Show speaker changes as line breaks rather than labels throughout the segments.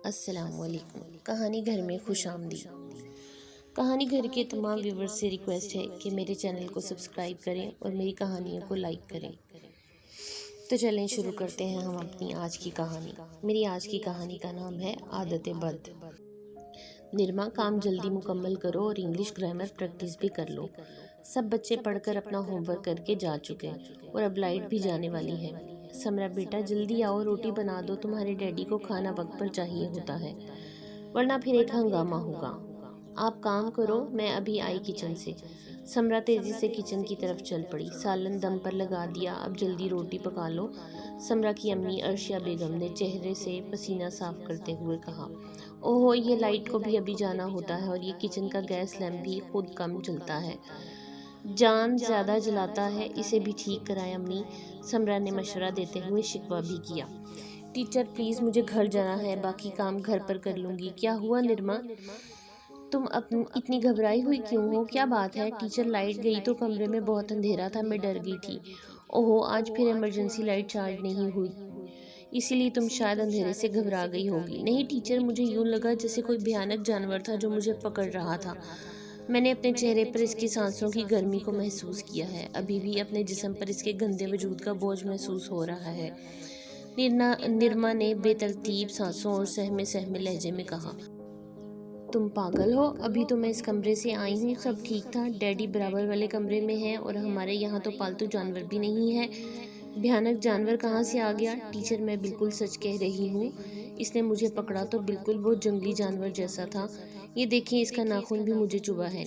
السلام علیکم۔ کہانی گھر میں خوش آمدید۔ کہانی گھر کے تمام ویورز سے ریکویسٹ ہے کہ میرے چینل کو سبسکرائب کریں اور میری کہانیوں کو لائک کریں۔ تو چلیں شروع کرتے ہیں ہم اپنی آج کی کہانی۔ میری آج کی کہانی کا نام ہے عادت بد۔ نرما، کام جلدی مکمل کرو اور انگلش گرامر پریکٹس بھی کر لو۔ سب بچے پڑھ کر اپنا ہوم ورک کر کے جا چکے اور اب لائٹ بھی جانے والی ہے۔ سمرا بیٹا جلدی آؤ، روٹی بنا دو، تمہارے ڈیڈی کو کھانا وقت پر چاہیے ہوتا ہے، ورنہ پھر ایک ہنگامہ ہوگا۔ آپ کام کرو، میں ابھی آئی کچن سے۔ سمرا تیزی سے کچن کی طرف چل پڑی۔ سالن دم پر لگا دیا، اب جلدی روٹی پکا لو، سمرا کی امی عرشیہ بیگم نے چہرے سے پسینہ صاف کرتے ہوئے کہا۔ اوہو، یہ لائٹ کو بھی ابھی جانا ہوتا ہے اور یہ کچن کا گیس لیمپ بھی خود کم جلتا ہے، جان زیادہ جلاتا ہے، اسے بھی ٹھیک کرائیں امی، سمرا نے مشورہ دیتے ہوئے شکوہ بھی کیا۔ ٹیچر پلیز، مجھے گھر جانا ہے، باقی کام گھر پر کر لوں گی۔ کیا ہوا نرما، تم اتنی گھبرائی ہوئی کیوں ہو؟ کیا بات ہے؟ ٹیچر لائٹ گئی تو کمرے میں بہت اندھیرا تھا، میں ڈر گئی تھی۔ اوہو، آج پھر ایمرجنسی لائٹ چارج نہیں ہوئی، اسی لیے تم شاید اندھیرے سے گھبرا گئی ہوگی۔ نہیں ٹیچر، مجھے یوں لگا جیسے کوئی بھیانک جانور تھا جو مجھے پکڑ رہا تھا۔ میں نے اپنے چہرے پر اس کی سانسوں کی گرمی کو محسوس کیا ہے، ابھی بھی اپنے جسم پر اس کے گندے وجود کا بوجھ محسوس ہو رہا ہے، نرما نے بے ترتیب سانسوں اور سہمے سہمے لہجے میں کہا۔ تم پاگل ہو، ابھی تو میں اس کمرے سے آئی ہوں، سب ٹھیک تھا، ڈیڈی برابر والے کمرے میں ہے اور ہمارے یہاں تو پالتو جانور بھی نہیں ہے، بھیانک جانور کہاں سے آ گیا؟ ٹیچر میں بالکل سچ کہہ رہی ہوں، اس نے مجھے پکڑا تو بالکل وہ جنگلی جانور جیسا تھا، یہ دیکھیں اس کا ناخن بھی مجھے چبھا ہے۔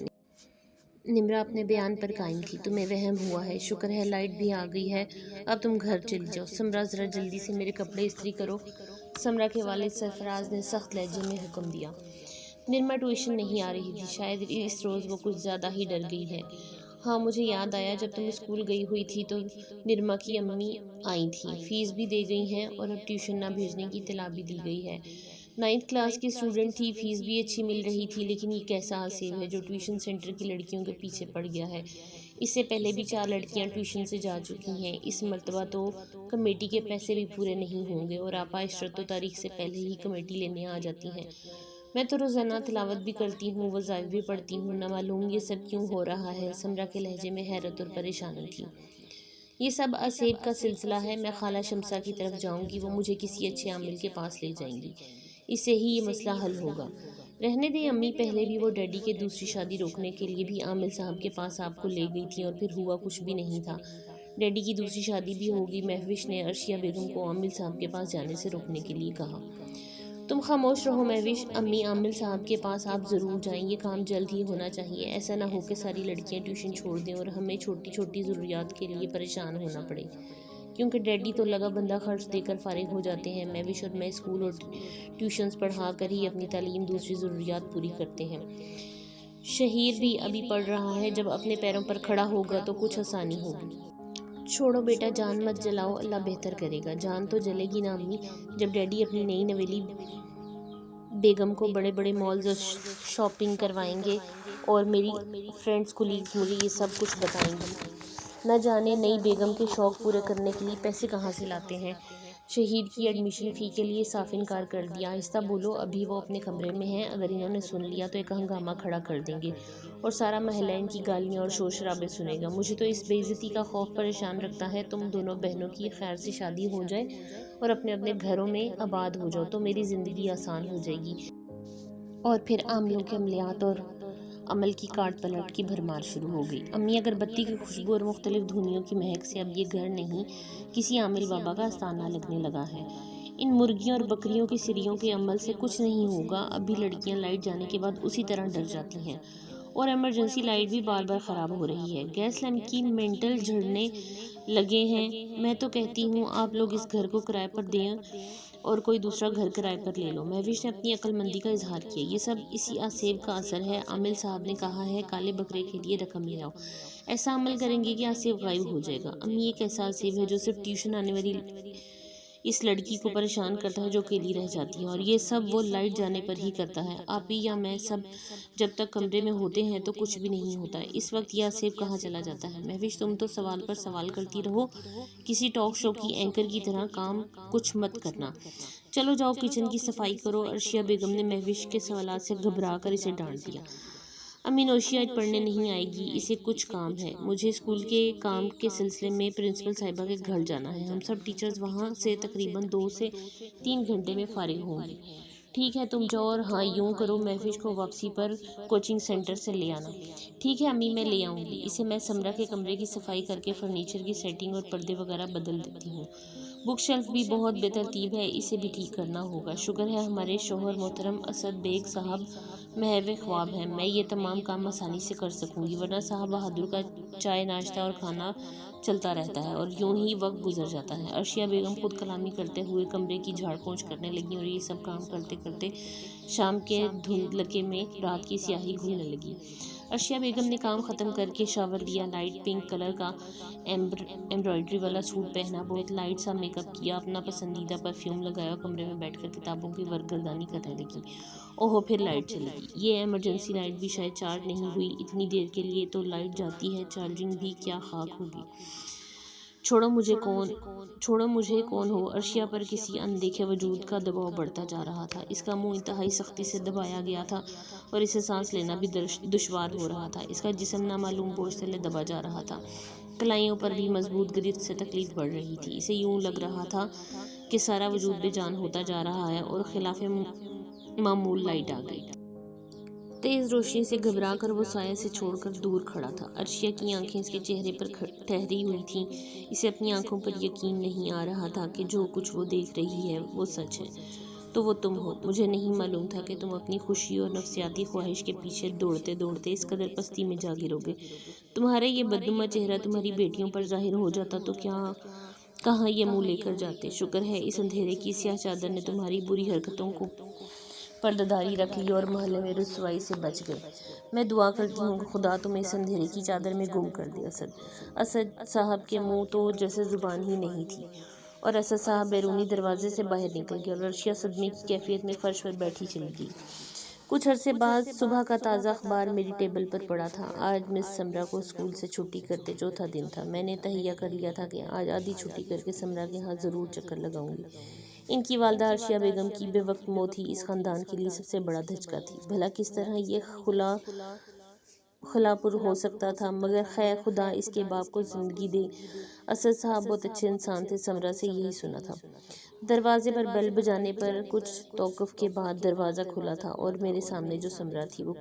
نمرا اپنے بیان پر قائم تھی۔ تمہیں وہم ہوا ہے، شکر ہے لائٹ بھی آ گئی ہے، اب تم گھر چلی جاؤ۔ سمرا ذرا جلدی سے میرے کپڑے استری کرو، سمرا کے والد سرفراز نے سخت لہجے میں حکم دیا۔ نرما ٹیوشن نہیں آ رہی تھی، شاید اس روز وہ کچھ زیادہ ہی ڈر گئی ہے۔ ہاں مجھے یاد آیا، جب تم اسکول گئی ہوئی تھی تو نرما کی امی آئی تھیں، فیس بھی دے گئی ہیں اور اب ٹیوشن نہ بھیجنے کی اطلاع بھی دی گئی ہے۔ 9th کلاس کی اسٹوڈنٹ تھی، فیس بھی اچھی مل رہی تھی، لیکن یہ کیسا آصف ہے جو ٹیوشن سینٹر کی لڑکیوں کے پیچھے پڑ گیا ہے۔ اس سے پہلے بھی 4 لڑکیاں ٹیوشن سے جا چکی ہیں، اس مرتبہ تو کمیٹی کے پیسے بھی پورے نہیں ہوں گے اور آپا عشرت تو تاریخ سے پہلے ہی کمیٹی لینے آ جاتی ہیں۔ میں تو روزانہ تلاوت بھی کرتی ہوں، وظائف بھی پڑھتی ہوں، نہ معلوم یہ سب کیوں ہو رہا ہے۔ سمرا کے لہجے میں حیرت اور پریشانی تھی۔ یہ سب آصف کا سلسلہ ہے، میں خالہ شمسا کی طرف جاؤں گی، وہ مجھے کسی اچھے عامل کے پاس لے جائیں گی، اس سے ہی یہ مسئلہ حل ہوگا۔ رہنے دیں امی، پہلے بھی وہ ڈیڈی کے دوسری شادی روکنے کے لیے بھی عامل صاحب کے پاس آپ کو لے گئی تھیں اور پھر ہوا کچھ بھی نہیں تھا۔ ڈیڈی کی دوسری شادی بھی ہوگی۔ مہوش نے عرشیہ بیگم کو عامل صاحب کے پاس جانے سے روکنے کے لیے کہا۔ تم خاموش رہو مہوش، امی عامل صاحب کے پاس آپ ضرور جائیں، یہ کام جلد ہی ہونا چاہیے، ایسا نہ ہو کہ ساری لڑکیاں ٹیوشن چھوڑ دیں اور ہمیں چھوٹی چھوٹی ضروریات کے لیے پریشان ہونا پڑے، کیونکہ ڈیڈی تو لگا بندہ خرچ دے کر فارغ ہو جاتے ہیں۔ مہوش اور میں اسکول اور ٹیوشنز پڑھا کر ہی اپنی تعلیم دوسری ضروریات پوری کرتے ہیں۔ شہیر بھی ابھی پڑھ رہا ہے، جب اپنے پیروں پر کھڑا ہوگا تو کچھ آسانی ہوگی۔ چھوڑو بیٹا، جان مت جلاؤ، اللہ بہتر کرے گا۔ جان تو جلے گی نا امی، جب ڈیڈی اپنی نئی نویلی بیگم کو بڑے بڑے مالز اور شاپنگ کروائیں گے اور میری فرینڈز کولیگز مجھے یہ سب کچھ بتائیں گی۔ نہ جانے نئی بیگم کے شوق پورے کرنے کے لیے پیسے کہاں سے لاتے ہیں۔ شہید کی ایڈمیشن فی کے لیے صاف انکار کر دیا۔ آہستہ بولو، ابھی وہ اپنے کمرے میں ہیں، اگر انہوں نے سن لیا تو ایک ہنگامہ کھڑا کر دیں گے اور سارا محلہ ان کی گالیاں اور شور شرابے سنے گا۔ مجھے تو اس بے عزتی کا خوف پریشان رکھتا ہے۔ تم دونوں بہنوں کی خیر سے شادی ہو جائے اور اپنے اپنے گھروں میں آباد ہو جاؤ تو میری زندگی آسان ہو جائے گی۔ اور پھر عاملوں کے عملیات اور عمل کی کاٹ پلٹ کی بھرمار شروع ہو گئی۔ امی، اگر بتی کی خوشبو اور مختلف دھنیوں کی مہک سے اب یہ گھر نہیں کسی عامل بابا کا آستانہ لگنے لگا ہے، ان مرغیوں اور بکریوں کی سریوں کے عمل سے کچھ نہیں ہوگا۔ اب بھی لڑکیاں لائٹ جانے کے بعد اسی طرح ڈر جاتی ہیں اور ایمرجنسی لائٹ بھی بار بار خراب ہو رہی ہے، گیس لیمپ کی مینٹل جھڑنے لگے ہیں۔ میں تو کہتی ہوں آپ لوگ اس گھر کو کرائے پر دیں اور کوئی دوسرا گھر کرائے پر لے لو۔ مہوش نے اپنی عقل مندی کا اظہار کیا۔ یہ سب اسی آصف کا اثر ہے، عامل صاحب نے کہا ہے کالے بکرے کے لیے رقم لے آؤ، ایسا عمل کریں گے کہ آصف غائب ہو جائے گا۔ امی، ایک ایسا آصف ہے جو صرف ٹیوشن آنے والی اس لڑکی کو پریشان کرتا ہے جو اکیلی رہ جاتی ہے، اور یہ سب وہ لائٹ جانے پر ہی کرتا ہے۔ آپ ہی یا میں سب جب تک کمرے میں ہوتے ہیں تو کچھ بھی نہیں ہوتا، اس وقت یہ آصف کہاں چلا جاتا ہے؟ مہوش، تم تو سوال پر سوال کرتی رہو، کسی ٹاک شو کی اینکر کی طرح کام کچھ مت کرنا۔ چلو جاؤ کچن کی صفائی کرو۔ عرشیہ بیگم نے مہوش کے سوالات سے گھبرا کر اسے ڈانٹ دیا۔ امی نوشی آج پڑھنے نہیں آئے گی، اسے کچھ کام ہے۔ مجھے اسکول کے کام کے سلسلے میں پرنسپل صاحبہ کے گھر جانا ہے۔ ہم سب ٹیچرز وہاں سے تقریباً 2 سے 3 گھنٹے میں فارغ ہوں گے۔ ٹھیک ہے تم جاؤ، اور ہاں یوں کرو مہوش کو واپسی پر کوچنگ سینٹر سے لے آنا۔ ٹھیک ہے امی میں لے آؤں گی، اسے میں سمرہ کے کمرے کی صفائی کر کے فرنیچر کی سیٹنگ اور پردے وغیرہ بدل دیتی ہوں۔ بک شیلف بھی بہت بے ترتیب ہے، اسے بھی ٹھیک کرنا ہوگا۔ شکر ہے ہمارے شوہر محترم اسد بیگ صاحب محو خواب ہیں، میں یہ تمام کام آسانی سے کر سکوں گی، ورنہ صاحب بہادر کا چائے ناشتہ اور کھانا چلتا رہتا ہے اور یوں ہی وقت گزر جاتا ہے۔ عرشیہ بیگم خود کلامی کرتے ہوئے کمرے کی جھاڑ پونچھ کرنے لگی اور یہ سب کام کرتے کرتے شام کے دھندلکے میں رات کی سیاہی گھلنے لگی۔ عرشیہ بیگم نے کام ختم کر کے شاور لیا، لائٹ پنک کلر کا ایمبرائڈری والا سوٹ پہنا، بہت لائٹ سا میک اپ کیا، اپنا پسندیدہ پرفیوم لگایا، کمرے میں بیٹھ کر کتابوں کی ورق گردانی کرنے لگی۔ اوہو پھر لائٹ چلی گئی، یہ ایمرجنسی لائٹ بھی شاید چارج نہیں ہوئی، اتنی دیر کے لیے تو لائٹ جاتی ہے، چارجنگ بھی کیا خاک ہوگی۔ چھوڑو مجھے کون ہو۔ عرشیہ پر کسی اندیکھے وجود کا دباؤ بڑھتا جا رہا تھا، اس کا منہ انتہائی سختی سے دبایا گیا تھا اور اسے سانس لینا بھی دشوار ہو رہا تھا، اس کا جسم نامعلوم بوجھ تلے دبا جا رہا تھا، کلائیوں پر بھی مضبوط گرفت سے تکلیف بڑھ رہی تھی، اسے یوں لگ رہا تھا کہ سارا وجود بے جان ہوتا جا رہا ہے اور خلاف معمول لائٹ آ گئی۔ تیز روشنی سے گھبرا کر وہ سایہ سے چھوڑ کر دور کھڑا تھا۔ عرشیہ کی آنکھیں اس کے چہرے پر ٹھہری ہوئی تھیں، اسے اپنی آنکھوں پر یقین نہیں آ رہا تھا کہ جو کچھ وہ دیکھ رہی ہے وہ سچ ہے۔ تو وہ تم ہو، مجھے نہیں معلوم تھا کہ تم اپنی خوشی اور نفسیاتی خواہش کے پیچھے دوڑتے دوڑتے اس قدر پستی میں جا گرو گے۔ تمہارا یہ بدنما چہرہ تمہاری بیٹیوں پر ظاہر ہو جاتا تو کہاں یہ منہ لے کر جاتے۔ شکر ہے اس اندھیرے کی سیاہ چادر نے تمہاری بری حرکتوں کو پردہ رکھ لی اور محلے میں رسوائی سے بچ گئے۔ میں دعا کرتی ہوں کہ خدا تمہیں اس اندھیرے کی چادر میں گم کر دے۔ اسد صاحب کے منہ تو جیسے زبان ہی نہیں تھی اور اسد صاحب بیرونی دروازے سے باہر نکل گئے اور عرشیہ صدمے کی کیفیت میں فرش پر بیٹھی چلی گئی۔ کچھ عرصے بعد صبح کا تازہ اخبار میری ٹیبل پر پڑا تھا۔ آج مس سمرہ کو اسکول سے چھٹی کرتے چوتھا دن تھا۔ میں نے تہیہ کر لیا تھا کہ آج آدھی چھٹی کر کے سمرہ کے ہاں ضرور چکر لگاؤں گی۔ ان کی والدہ عرشیہ بیگم کی بے وقت موت ہی اس خاندان کے لیے سب سے بڑا دھچکا تھی۔ بھلا کس طرح یہ خلا پر ہو سکتا تھا، مگر خیر خدا اس کے باپ کو زندگی دے۔ اسد صاحب بہت اچھے انسان تھے، سمرہ سے یہی سنا تھا۔ دروازے پر بیل بجانے پر کچھ توقف کے بعد دروازہ کھلا تھا اور میرے سامنے جو سمرہ تھی وہ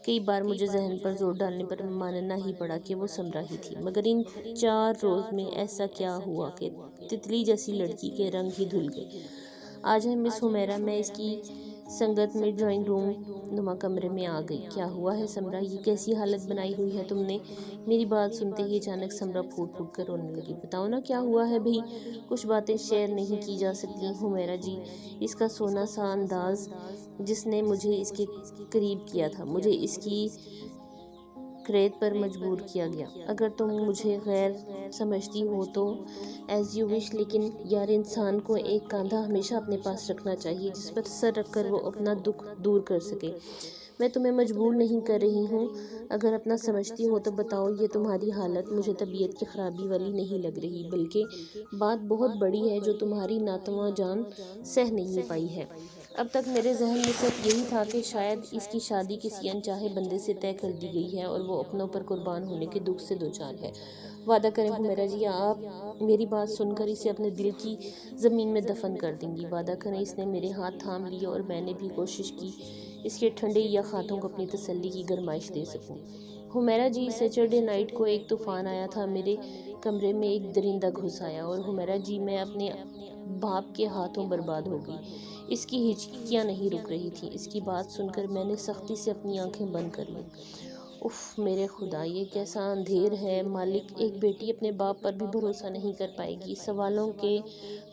کئی بار مجھے ذہن پر زور ڈالنے پر ماننا ہی پڑا کہ وہ سمرہ ہی تھی، مگر ان 4 روز میں ایسا کیا ہوا کہ تتلی جیسی لڑکی کے رنگ ہی دھل گئے۔ آج ہے مس حمیرہ، میں اس کی سنگت میں ڈرائنگ روم نما کمرے میں آ گئی۔ کیا ہوا ہے سمرہ، یہ کیسی حالت بنائی ہوئی ہے تم نے؟ میری بات سنتے ہی اچانک سمرہ پھوٹ پھوٹ کر رونے لگی۔ بتاؤ نا کیا ہوا ہے بھئی، کچھ باتیں شیئر نہیں کی جا سکتی حمیرہ جی؟ اس کا سونا سا انداز جس نے مجھے اس کے قریب کیا تھا، مجھے اس کی کریت پر مجبور کیا گیا۔ اگر تم مجھے غیر سمجھتی ہو تو ایز یو وش، لیکن یار انسان کو ایک کاندھا ہمیشہ اپنے پاس رکھنا چاہیے جس پر سر رکھ کر وہ اپنا دکھ دور کر سکے۔ میں تمہیں مجبور نہیں کر رہی ہوں، اگر اپنا سمجھتی ہو تو بتاؤ۔ یہ تمہاری حالت مجھے طبیعت کی خرابی والی نہیں لگ رہی، بلکہ بات بہت بڑی ہے جو تمہاری ناتواں جان سہ نہیں پائی ہے۔ اب تک میرے ذہن میں صرف یہی تھا کہ شاید اس کی شادی کسی انچاہے بندے سے طے کر دی گئی ہے اور وہ اپنوں پر قربان ہونے کے دکھ سے دوچار ہے۔ وعدہ کریں حمیرہ جی، آپ میری بات سن کر اسے اپنے دل کی زمین میں دفن کر دیں گی۔ وعدہ کریں۔ اس نے میرے ہاتھ تھام لیے اور میں نے بھی کوشش کی اس کے ٹھنڈے یخ ہاتھوں کو اپنی تسلی کی گرمائش دے سکوں۔ حمیرہ جی، سیچرڈے نائٹ کو ایک طوفان آیا تھا، میرے کمرے میں ایک درندہ گھس آیا اور حمیرہ جی میں اپنے باپ کے ہاتھوں برباد ہو گئی۔ اس کی ہچکیاں نہیں رک رہی تھیں۔ اس کی بات سن کر میں نے سختی سے اپنی آنکھیں بند کر لیں۔ اف میرے خدا، یہ کیسا اندھیر ہے مالک، ایک بیٹی اپنے باپ پر بھی بھروسہ نہیں کر پائے گی۔ سوالوں کے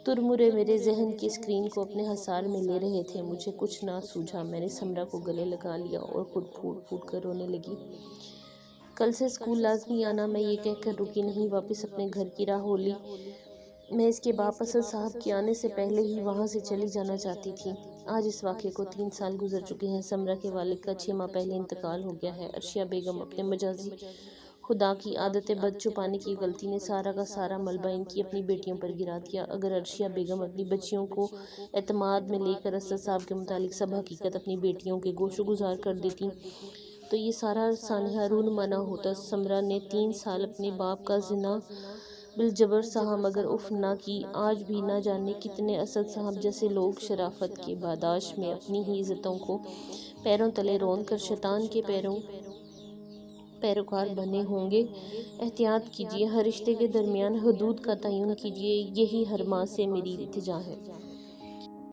ترمرے میرے ذہن کی اسکرین کو اپنے حصار میں لے رہے تھے، مجھے کچھ نہ سوجھا۔ میں نے سمرہ کو گلے لگا لیا اور خود پھوٹ پھوٹ کر رونے لگی۔ کل سے اسکول لازمی آنا، میں یہ کہہ کر رکی نہیں، واپس اپنے گھر کی راہ ہو لی۔ میں اس کے باپ اسد صاحب کے آنے سے پہلے ہی وہاں سے چلی جانا چاہتی تھی۔ آج اس واقعے کو 3 سال گزر چکے ہیں۔ سمرہ کے والد کا 6 ماہ پہلے انتقال ہو گیا ہے۔ عرشیہ بیگم اپنے مجازی خدا کی عادت بد چھپانے کی غلطی نے سارا کا سارا ملبہ ان کی اپنی بیٹیوں پر گرا دیا۔ اگر عرشیہ بیگم اپنی بچیوں کو اعتماد میں لے کر اسد صاحب کے متعلق سب حقیقت اپنی بیٹیوں کے گوش گزار کر دیتی تو یہ سارا سانحہ رونما نہ ہوتا۔ سمرہ نے 3 سال اپنے باپ کا زنا بالجبر سہا مگر اف نہ کی۔ آج بھی نہ جانے کتنے اسد صاحب جیسے لوگ شرافت کے پاداش میں اپنی ہی عزتوں کو پیروں تلے رون کر شیطان کے پیروکار بنے ہوں گے۔ احتیاط کیجیے، ہر رشتے کے درمیان حدود کا تعین کیجیے، یہی ہر ماں سے میری التجا ہے۔